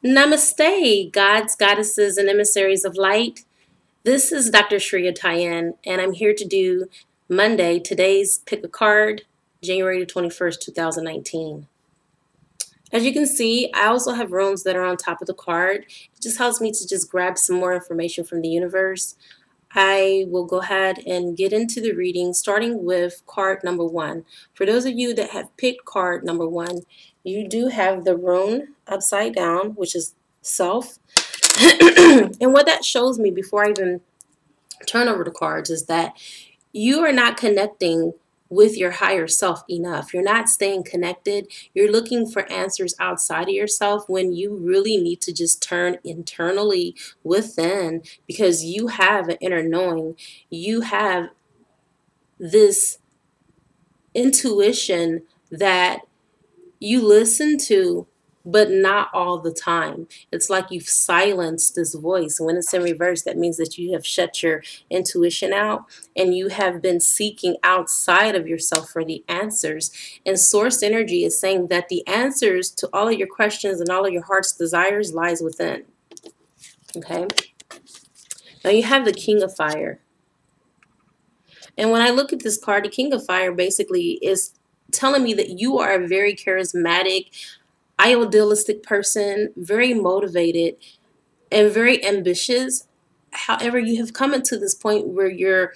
Namaste, gods, goddesses, and emissaries of light. This is Dr. Tajen, and I'm here to do Monday, today's pick a card, January 21st, 2019. As you can see, I also have runes that are on top of the card. It just helps me to just grab some more information from the universe. I will go ahead and get into the reading, starting with card number 1. For those of you that have picked card number 1, you do have the rune upside down, which is self. And what that shows me before I even turn over the cards is that you are not connecting with your higher self enough. You're not staying connected. You're looking for answers outside of yourself when you really need to just turn internally within, because you have an inner knowing. You have this intuition that you listen to, but not all the time. It's like you've silenced this voice. When it's in reverse, that means that you have shut your intuition out and you have been seeking outside of yourself for the answers. And source energy is saying that the answers to all of your questions and all of your heart's desires lies within. Okay? Now you have the King of Fire. And when I look at this card, the King of Fire basically is telling me that you are a very charismatic, idealistic person, very motivated, and very ambitious. However, you have come into this point where you're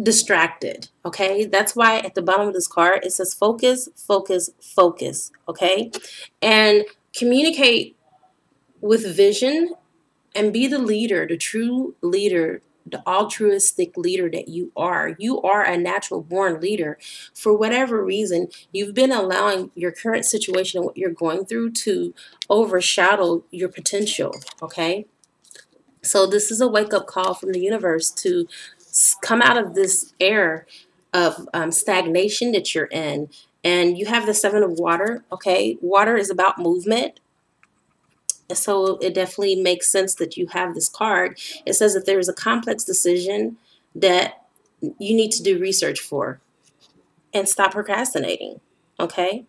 distracted, okay? That's why at the bottom of this card, it says focus, focus, focus, okay? And communicate with vision and be the leader, the true leader, the altruistic leader that you are. You are a natural born leader. For whatever reason, you've been allowing your current situation and what you're going through to overshadow your potential, okay? So this is a wake-up call from the universe to come out of this air of stagnation that you're in. And you have the Seven of Water, okay? Water is about movement. So it definitely makes sense that you have this card. It says that there is a complex decision that you need to do research for and stop procrastinating, okay?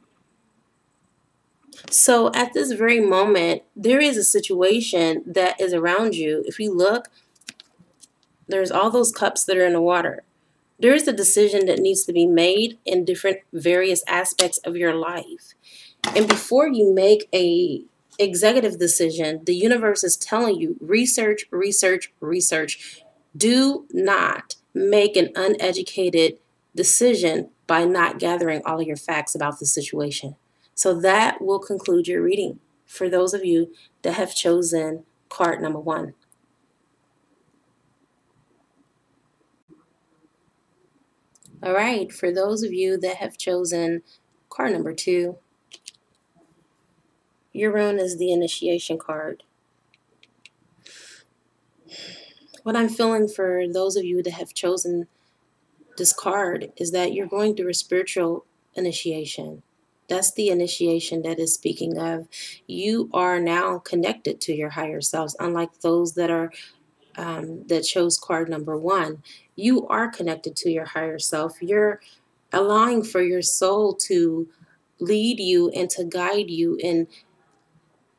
So at this very moment, there is a situation that is around you. If you look, there's all those cups that are in the water. There is a decision that needs to be made in different various aspects of your life. And before you make a executive decision, the universe is telling you research, research, research. Do not make an uneducated decision by not gathering all of your facts about the situation. So that will conclude your reading for those of you that have chosen card number 1. All right, for those of you that have chosen card number 2, your rune is the initiation card. What I'm feeling for those of you that have chosen this card is that you're going through a spiritual initiation. That's the initiation that is speaking of. You are now connected to your higher selves, unlike those that are that chose card number 1. You are connected to your higher self. You're allowing for your soul to lead you and to guide you in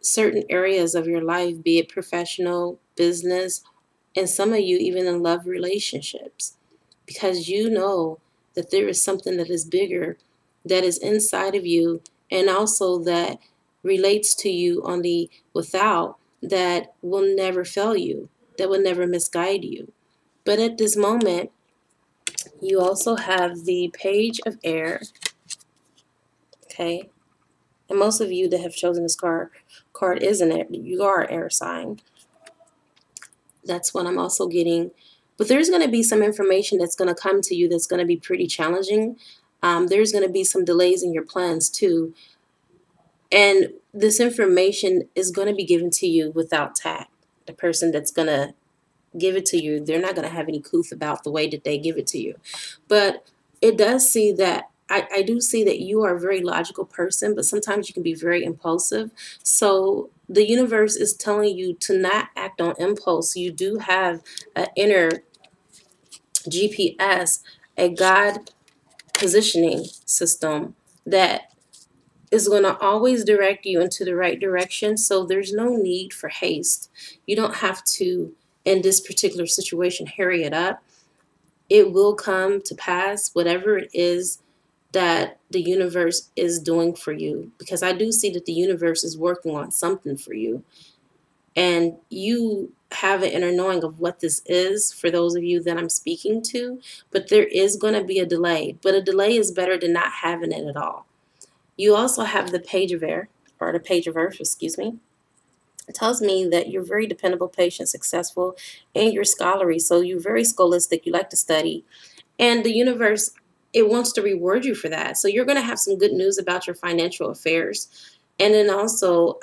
certain areas of your life, be it professional, business, and some of you even in love relationships, because you know that there is something that is bigger that is inside of you and also that relates to you on the without, that will never fail you, that will never misguide you. But at this moment, you also have the Page of Air, okay? And most of you that have chosen this card isn't it? You are an air sign. That's what I'm also getting. But there's going to be some information that's going to come to you that's going to be pretty challenging. There's going to be some delays in your plans too. And this information is going to be given to you without tact. The person that's going to give it to you, they're not going to have any couth about the way that they give it to you. But it does see that I do see that you are a very logical person, but sometimes you can be very impulsive. So the universe is telling you to not act on impulse. You do have an inner GPS, a God positioning system that is going to always direct you into the right direction. So there's no need for haste. You don't have to, in this particular situation, hurry it up. It will come to pass, whatever it is that the universe is doing for you, because I do see that the universe is working on something for you, and you have an inner knowing of what this is for those of you that I'm speaking to. But there is going to be a delay, but a delay is better than not having it at all. You also have the page of air, or the page of earth, excuse me. It tells me that you're very dependable, patient, successful, and you're scholarly. So you're very scholastic. You like to study. And the universe, it wants to reward you for that. So you're going to have some good news about your financial affairs. And then also,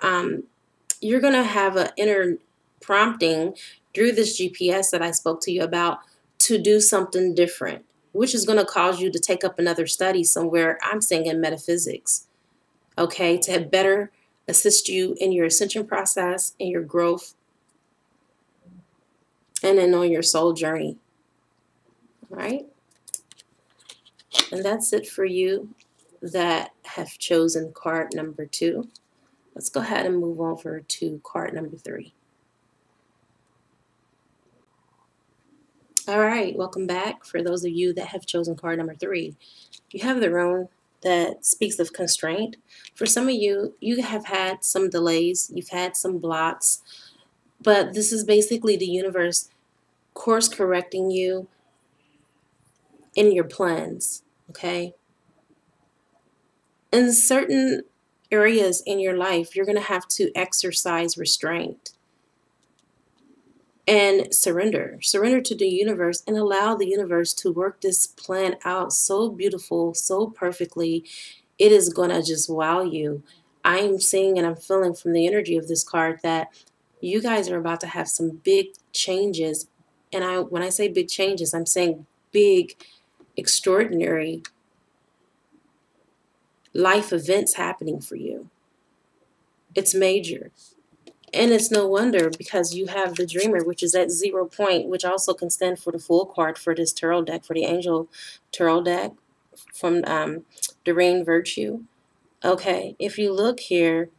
you're going to have an inner prompting through this GPS that I spoke to you about to do something different, which is going to cause you to take up another study somewhere, I'm saying in metaphysics, okay, to better assist you in your ascension process and your growth, and then on your soul journey. All right. And that's it for you that have chosen card number 2. Let's go ahead and move over to card number 3. All right, welcome back. For those of you that have chosen card number 3, you have the rune that speaks of constraint. For some of you, you have had some delays, you've had some blocks, but this is basically the universe course correcting you in your plans, okay? In certain areas in your life, you're going to have to exercise restraint and surrender. Surrender to the universe and allow the universe to work this plan out so beautiful, so perfectly. It is going to just wow you. I'm seeing and I'm feeling from the energy of this card that you guys are about to have some big changes. And when I say big changes, I'm saying big, extraordinary life events happening for you. It's major. And it's no wonder, because you have the Dreamer, which is at 0 point, which also can stand for the Fool card for this tarot deck, for the Angel tarot deck from Doreen Virtue. Okay, if you look here,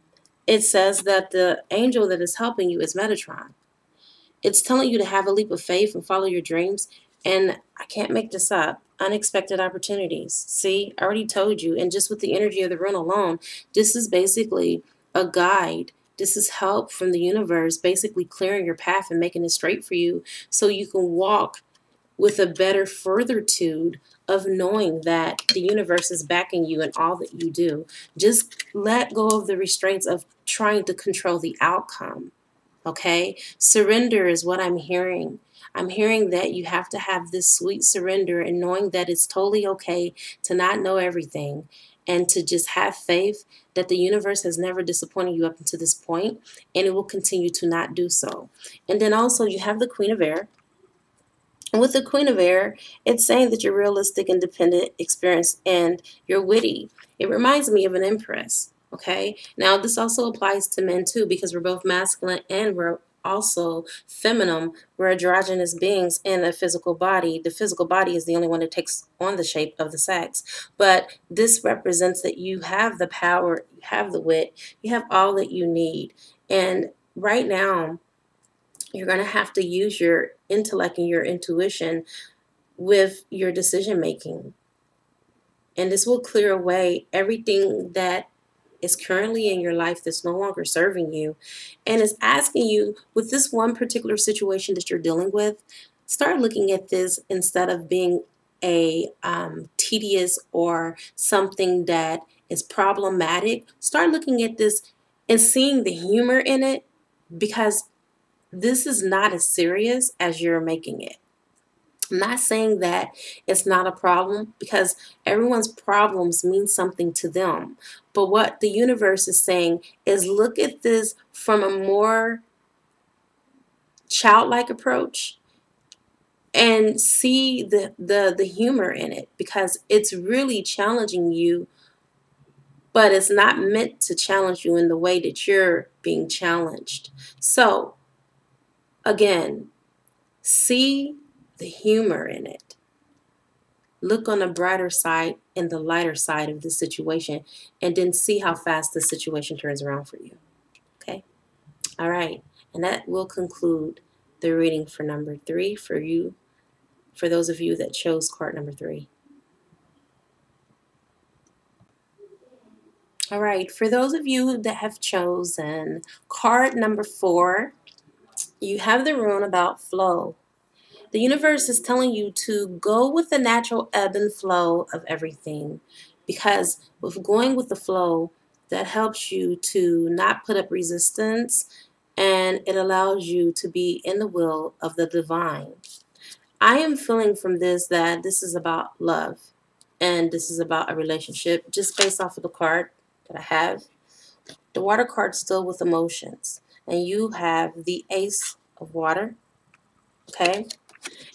it says that the angel that is helping you is Metatron. It's telling you to have a leap of faith and follow your dreams. And I can't make this up. Unexpected opportunities. See, I already told you. And just with the energy of the rune alone, this is basically a guide. This is help from the universe, basically clearing your path and making it straight for you so you can walk with a better furtheritude of knowing that the universe is backing you in all that you do. Just let go of the restraints of trying to control the outcome. Okay? Surrender is what I'm hearing. I'm hearing that you have to have this sweet surrender and knowing that it's totally okay to not know everything, and to just have faith that the universe has never disappointed you up until this point, and it will continue to not do so. And then also you have the Queen of Air. And with the Queen of Air, it's saying that you're realistic, independent, experienced, and you're witty. It reminds me of an empress. Okay. Now, this also applies to men too, because we're both masculine and we're also feminine. We're androgynous beings in a physical body. The physical body is the only one that takes on the shape of the sex. But this represents that you have the power, you have the wit, you have all that you need. And right now, you're going to have to use your intellect and your intuition with your decision making. And this will clear away everything that is currently in your life that's no longer serving you. And is asking you, with this one particular situation that you're dealing with, start looking at this instead of being a tedious or something that is problematic. Start looking at this and seeing the humor in it, because this is not as serious as you're making it. I'm not saying that it's not a problem, because everyone's problems mean something to them. But what the universe is saying is look at this from a more childlike approach and see the humor in it, because it's really challenging you, but it's not meant to challenge you in the way that you're being challenged. So again, see the humor in it. Look on the brighter side and the lighter side of the situation, and then see how fast the situation turns around for you. Okay? All right. And that will conclude the reading for number 3 for you, for those of you that chose card number 3. All right. For those of you that have chosen card number 4, you have the rune about flow. The universe is telling you to go with the natural ebb and flow of everything, because with going with the flow, that helps you to not put up resistance, and it allows you to be in the will of the divine. I am feeling from this that this is about love, and this is about a relationship, just based off of the card that I have. The water card's still with emotions, and you have the Ace of Water, okay?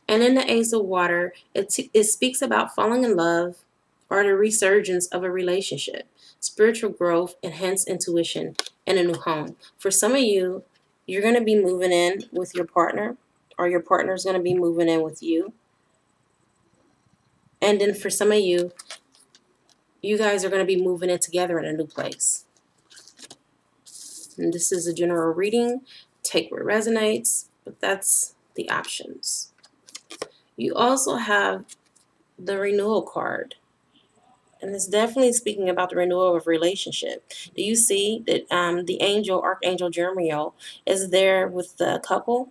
And in the Ace of Water, it speaks about falling in love or the resurgence of a relationship, spiritual growth, enhanced intuition, and a new home. For some of you, you're going to be moving in with your partner, or your partner is going to be moving in with you. And then for some of you, you guys are going to be moving in together in a new place. And this is a general reading. Take what resonates, but that's the options. You also have the renewal card. And it's definitely speaking about the renewal of relationship. Do you see that the angel, Archangel Jeremiel, is there with the couple?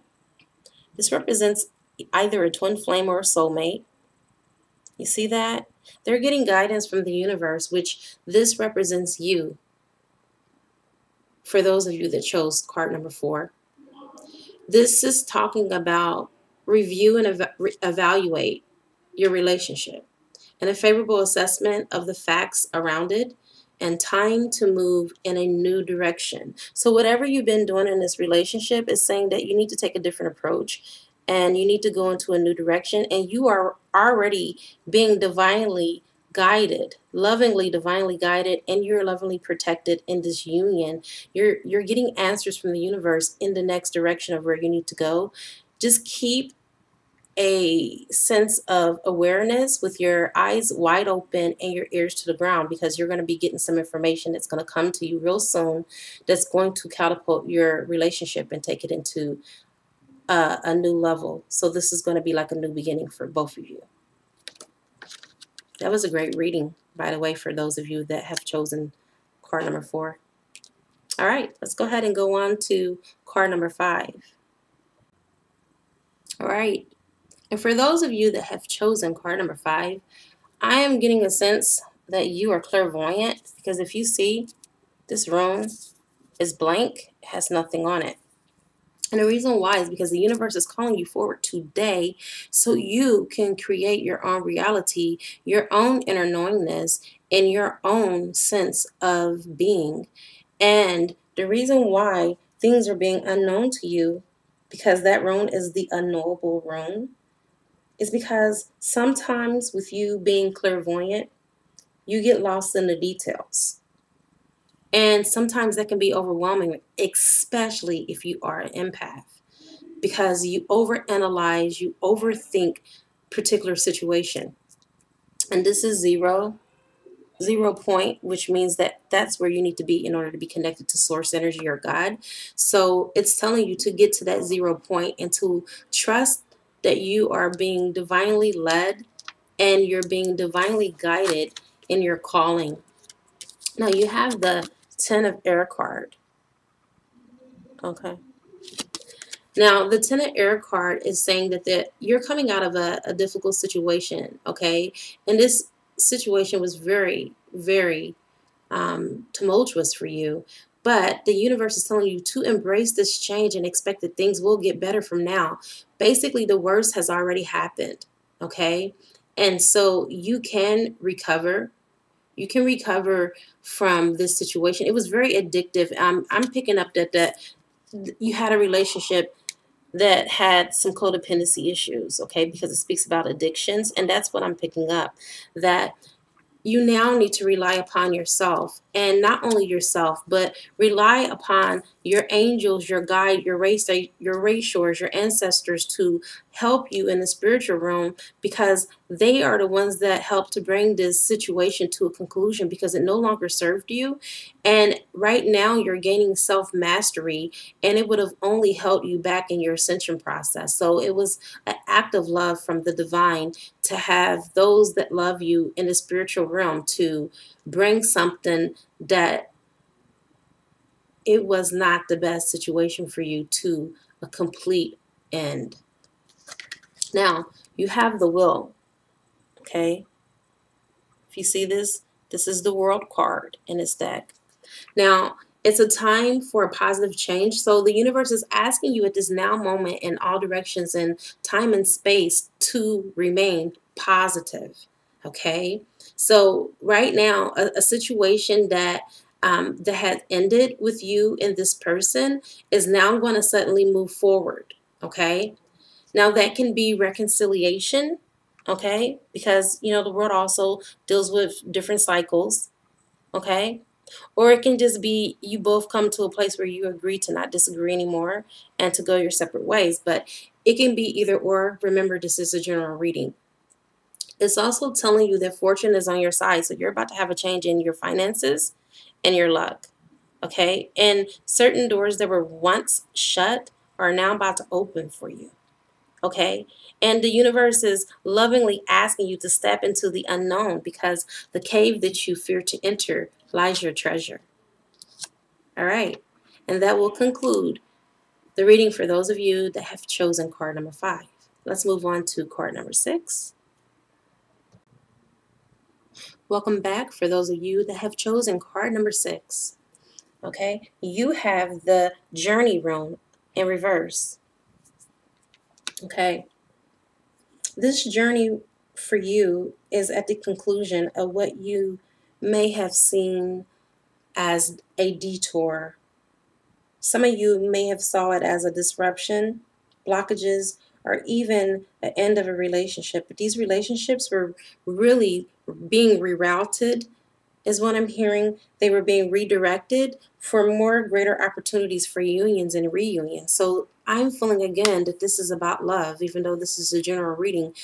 This represents either a twin flame or a soulmate. You see that? They're getting guidance from the universe, which this represents you. For those of you that chose card number 4. This is talking about review and evaluate your relationship, and a favorable assessment of the facts around it, and time to move in a new direction. So whatever you've been doing in this relationship is saying that you need to take a different approach, and you need to go into a new direction, and you are already being divinely guided, lovingly divinely guided, and you're lovingly protected in this union. You're getting answers from the universe in the next direction of where you need to go. Just keep a sense of awareness with your eyes wide open and your ears to the ground, because you're going to be getting some information that's going to come to you real soon, that's going to catapult your relationship and take it into a new level. So this is going to be like a new beginning for both of you. That was a great reading, by the way, for those of you that have chosen card number 4. All right, let's go ahead and go on to card number 5. All right. And for those of you that have chosen card number 5, I am getting a sense that you are clairvoyant, because if you see, this room is blank, it has nothing on it. And the reason why is because the universe is calling you forward today so you can create your own reality, your own inner knowingness, and your own sense of being. And the reason why things are being unknown to you, because that rune is the unknowable rune, is because sometimes with you being clairvoyant, you get lost in the details. And sometimes that can be overwhelming, especially if you are an empath, because you overanalyze, you overthink particular situation. And this is zero point, which means that that's where you need to be in order to be connected to source energy or God. So it's telling you to get to that 0 point and to trust that you are being divinely led and you're being divinely guided in your calling. Now you have the 10 of Air card. Okay. Now the 10 of Air card is saying that you're coming out of a difficult situation, okay? And this situation was very, very tumultuous for you. But the universe is telling you to embrace this change and expect that things will get better from now. Basically, the worst has already happened, okay? And so you can recover. You can recover from this situation. It was very addictive. I'm picking up that you had a relationship that had some codependency issues, okay? Because it speaks about addictions, and that's what I'm picking up, that you now need to rely upon yourself and not only yourself, but rely upon your angels, your guide, your racers, your ancestors to help you in the spiritual realm, because they are the ones that help to bring this situation to a conclusion, because it no longer served you. And right now you're gaining self-mastery, and it would have only held you back in your ascension process. So it was an act of love from the divine to have those that love you in the spiritual realm to bring something that it was not the best situation for you to a complete end. Now, you have the will, okay? If you see this, this is the world card in this deck. Now, it's a time for a positive change. So the universe is asking you at this now moment in all directions in time and space to remain positive, okay? So right now, a situation that that had ended with you and this person is now going to suddenly move forward, okay? Now that can be reconciliation, okay? Because, you know, the world also deals with different cycles, okay? Or it can just be you both come to a place where you agree to not disagree anymore and to go your separate ways. But it can be either or. Remember, this is a general reading. It's also telling you that fortune is on your side. So you're about to have a change in your finances and your luck. Okay? And certain doors that were once shut are now about to open for you. Okay? And the universe is lovingly asking you to step into the unknown, because the cave that you fear to enter lies your treasure. All right. And that will conclude the reading for those of you that have chosen card number 5. Let's move on to card number 6. Welcome back for those of you that have chosen card number 6. Okay? You have the journey rune in reverse. Okay? This journey for you is at the conclusion of what you may have seen as a detour. Some of you may have saw it as a disruption, blockages, or even the end of a relationship. But these relationships were really being rerouted, is what I'm hearing. They were being redirected for more greater opportunities for unions and reunions. So I'm feeling again that this is about love, even though this is a general reading.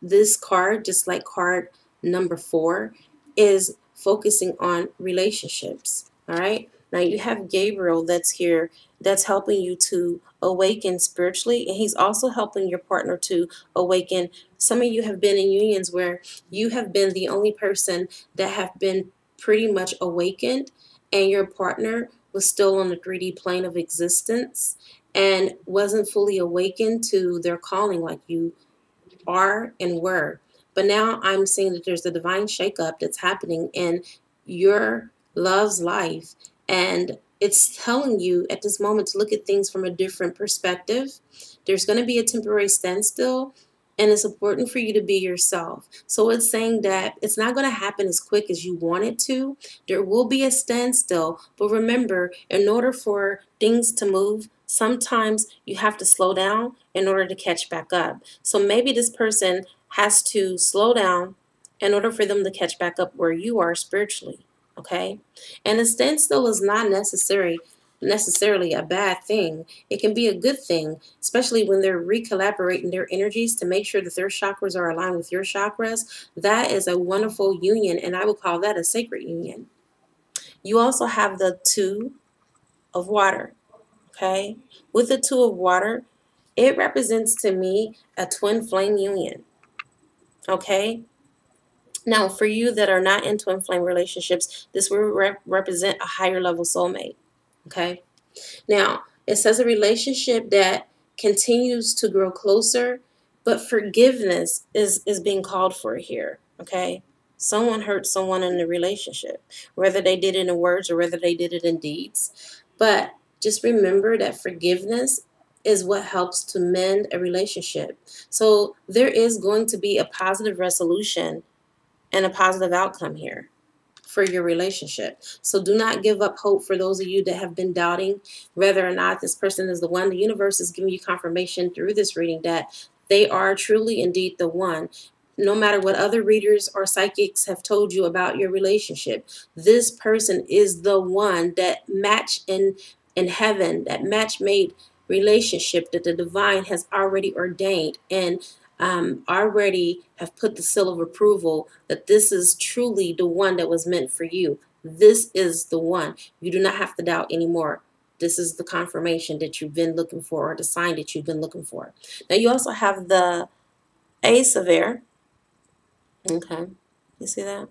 This card, just like card number 4, is focusing on relationships. All right. Now you have Gabriel that's here, that's helping you to awaken spiritually, and he's also helping your partner to awaken. Some of you have been in unions where you have been the only person that have been pretty much awakened, and your partner was still on the 3D plane of existence and wasn't fully awakened to their calling like you are and were. But now I'm seeing that there's a divine shakeup that's happening in your love's life. And it's telling you at this moment to look at things from a different perspective. There's going to be a temporary standstill, and it's important for you to be yourself. So it's saying that it's not going to happen as quick as you want it to. There will be a standstill. But remember, in order for things to move, sometimes you have to slow down in order to catch back up. So maybe this person has to slow down in order for them to catch back up where you are spiritually. Okay? And a standstill is not necessarily a bad thing. It can be a good thing, especially when they're recollaborating their energies to make sure that their chakras are aligned with your chakras. That is a wonderful union, and I would call that a sacred union. You also have the 2 of water. Okay? With the 2 of water, it represents to me a twin flame union. Okay? Now, for you that are not in twin flame relationships, this will represent a higher level soulmate. Okay? Now, it says a relationship that continues to grow closer, but forgiveness is being called for here. Okay? Someone hurt someone in the relationship, whether they did it in words or whether they did it in deeds. But just remember that forgiveness is what helps to mend a relationship. So there is going to be a positive resolution and a positive outcome here for your relationship. So do not give up hope for those of you that have been doubting whether or not this person is the one. The universe is giving you confirmation through this reading that they are truly indeed the one. No matter what other readers or psychics have told you about your relationship, this person is the one, that match in heaven, that match made relationship that the divine has already ordained and already have put the seal of approval that this is truly the one that was meant for you. This is the one. You do not have to doubt anymore. This is the confirmation that you've been looking for, or the sign that you've been looking for. Now you also have the Ace of Air. Okay, you see that?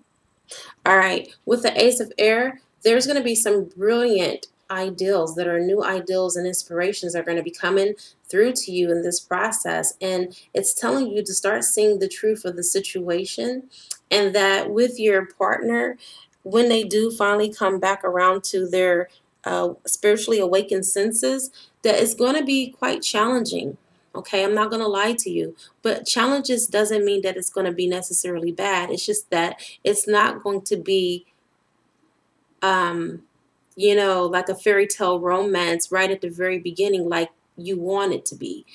All right, with the Ace of Air, there's going to be some brilliant ideals that are new ideals and inspirations are going to be coming through to you in this process. And it's telling you to start seeing the truth of the situation, and that with your partner, when they do finally come back around to their spiritually awakened senses, that it's going to be quite challenging. Okay, I'm not going to lie to you, but challenges doesn't mean that it's going to be necessarily bad. It's just that it's not going to be, like a fairy tale romance right at the very beginning, like you want it to be.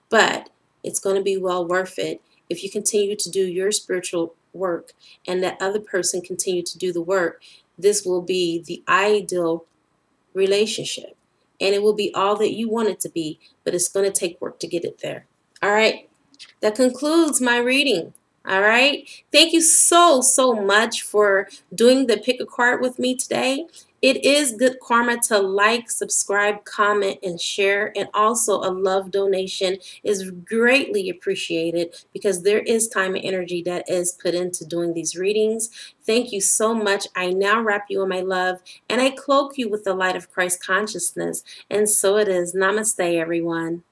But it's going to be well worth it if you continue to do your spiritual work and that other person continue to do the work. This will be the ideal relationship, and it will be all that you want it to be, but it's going to take work to get it there. All right. That concludes my reading. All right. Thank you so, so much for doing the pick a card with me today. It is good karma to like, subscribe, comment, and share. And also a love donation is greatly appreciated, because there is time and energy that is put into doing these readings. Thank you so much. I now wrap you in my love, and I cloak you with the light of Christ consciousness. And so it is. Namaste, everyone.